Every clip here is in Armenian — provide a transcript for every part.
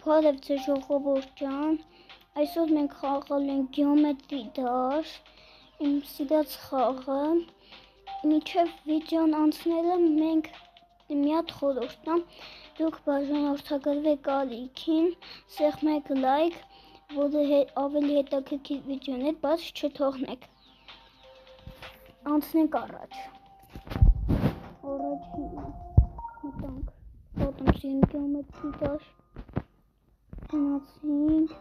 Բարև ձեզ ժողովուրդ ջան, այսօր մենք խաղալ ենք գեոմետրի դաշտ, իմ սիրած խաղը, մինչև վիդեոն անցնելը մենք մի հատ խորհուրդ տամ, դուք բաժանորդագրվեք ալիքին, սեղմեք լայք, որը ավելի հետաքրքիր վիդեոներ, բայց չթողնեք, անցնենք առաջ, մտանք, պատում սիրում գեոմետրի դաշտ, գնացինք,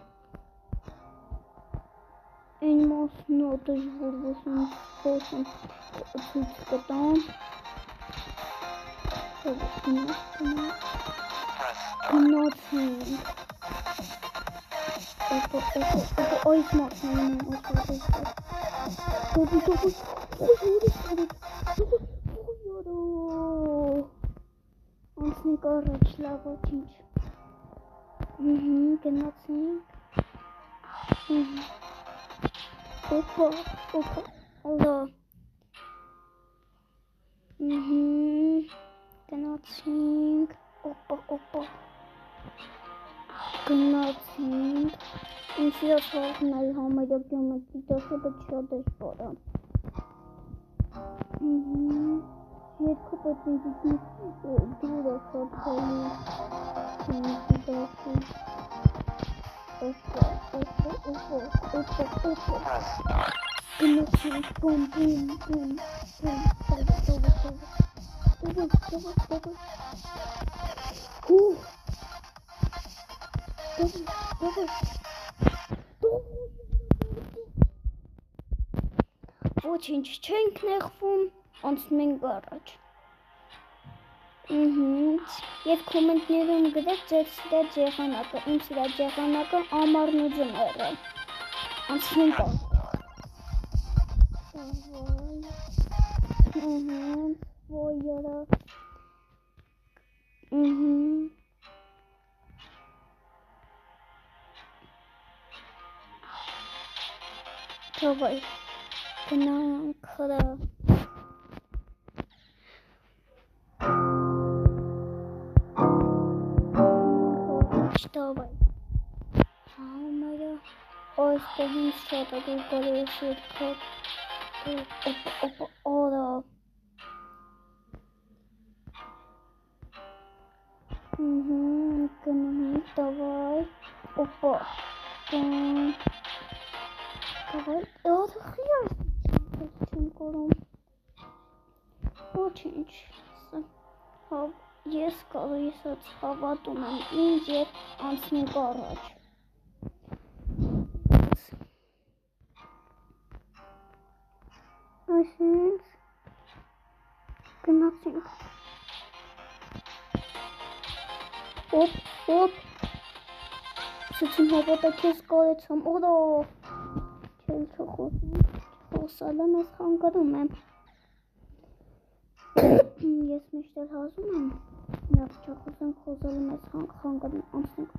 այն մասն ու դժվար ոսում ցույց կտամ, գնացինք, այս մասն անցնենք առաջ, լավ ոչինչ, գնացինք, օպա, լա, գնացինք, օպա, գնացինք, իմ սիրած խաղն այլ համարյա գեոմետրի դաշտը, բայց շատ դժվար է, երկու պետք դուր է շատ քայլի, գնացինք, բում, ոչինչ չենք նեղվում, անցնում ենք առաջ, և կոմենտներում գրեք ձեր սիրած եղանակը, իմ սիրած եղանակը ամառն ու ձմեռը, անցնենք առաջ, սվոյերը, թողոյ, գնանք հրը, Давай. Համարը այստեղ ինձ շատ է դուր գալու ես երկատ, օպա, արա, գնանք, давай, օպա, давай, ադխի այս չեմ կորում, ոչինչ, ես կարող ես հավատում եմ ինձ և անցնենք առաջ, այսինչ, գնացինք, օպ, սեցին հավատակ ես կարեցամ, որա, չել չխոսալը մեզ խանգարում եմ, ես միշտ էլ հազում եմ, Լավ չախոսենք խոզալը մեզ խանգարում, անցնենք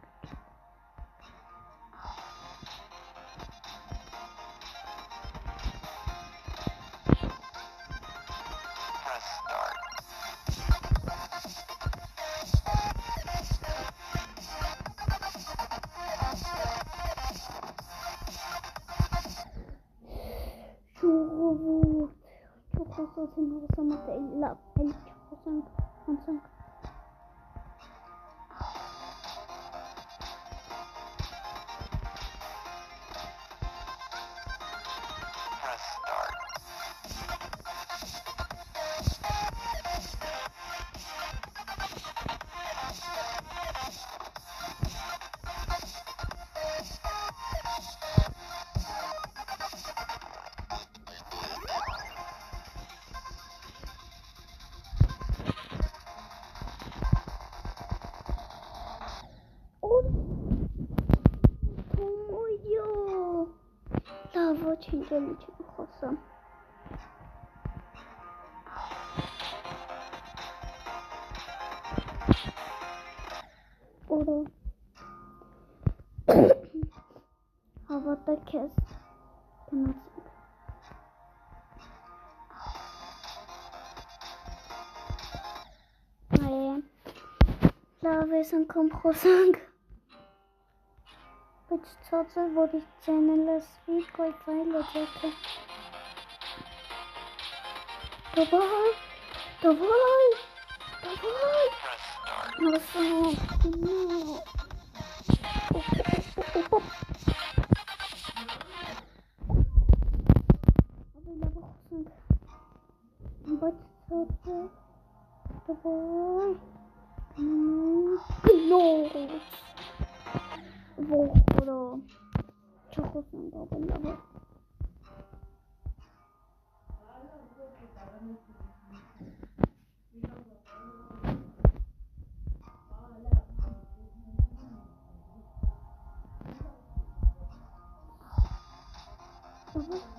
ժողովուրդ, չխոսացին հոսամատ էլ լավ, էլ չխոսենք, անցանք ոչինչ էլի չեմ խոսում, որա, հավատակ ես, գնացինք, լավ ես անգամ խոսանք, Բայց ցածր, որից ձենել ես վիկոյ վայլը ձեքը։ Давай, давай, давай. Красава. Բայց ցածր, давай. Գնոց։ Ողորո։ Չխոսանք ավելավը։ Давай.